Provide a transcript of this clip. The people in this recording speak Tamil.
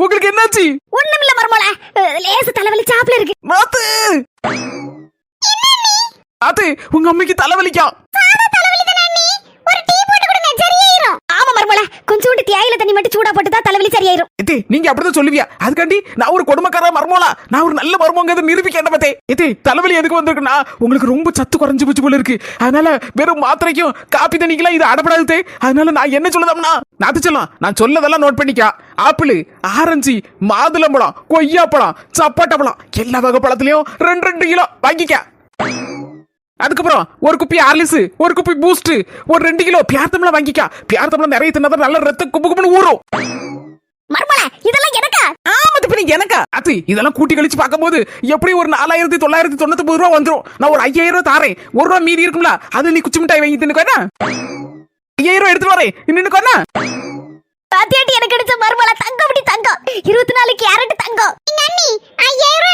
உங்களுக்கு என்னாச்சு? ஒண்ணுமில்ல மர்மோல, லேச தலைவலி சாப்பில இருக்கு. மாத்து அது உங்க அம்மைக்கு தலைவலிக்கா. ஆமா மர்மோல, கொஞ்சோண்டு தேயிலை தண்ணி மட்டும் சூடா போட்டு தான் தலைவலி சரியாயிரும். இதே நீங்க அப்படிதான் சொல்லுவியா? அதுக்காண்டி நான் ஒரு கொடுமைக்கார மர்மோலா, நான் ஒரு நல்ல மர்மோங்கிறத நிரூபிக்க பத்தே. இதே தலைவலி எதுக்கு வந்திருக்குன்னா, உங்களுக்கு ரொம்ப சத்து குறைஞ்சு போச்சு போல இருக்கு. அதனால வெறும் மாத்திரைக்கும் காப்பி தண்ணிக்கெல்லாம் இது அடப்படாது. அதனால நான் என்ன சொல்லுதம்னா, நான் சொல்லலாம், நான் சொல்லதெல்லாம் நோட் பண்ணிக்கா. ஆப்பிள், ஆரஞ்சு, மாதுளம்பழம், கொய்யாப்பழம், சப்பாட்டா பழம், எல்லா வகை பழத்திலையும் 2 கிலோ வாங்கிக்க. அதுக்கப்புறம் ஒரு குப்பி ஹார்லிக்ஸ், ஒரு குப்பி பூஸ்ட், ஒரு 2 கிலோ பியார்த்தம்பளம் வாங்கிக்கா. பியார்த்தம்பளம் நிறைய தின்னதான் நல்ல ரத்த குப்பு குப்புன்னு ஊறும். மர்மோல, இதெல்லாம் எனக்கா? ஆமா தம்பி, எனக்கா? அது இதெல்லாம் கூட்டி கழிச்சு பார்க்கும்போது எப்படி ஒரு 4999 ரூபா வந்துரும். நான் ஒரு 5000 ரூபா தாரேன். 1 ரூபா மீதி இருக்கும்ல, அது நீ குச்சி மிட்டாய் வாங்கி தின்னுக்கோனா. 5000 ரூபா எடுத்து வரேன், நின்னுக்கோனா. பாத்தியாட்டி எனக்கு கிடைச்ச மர்மோல தங்கம், அப்படி தங்கம். 24 கேரட் தங்கம். எங்க அண்ணி 5000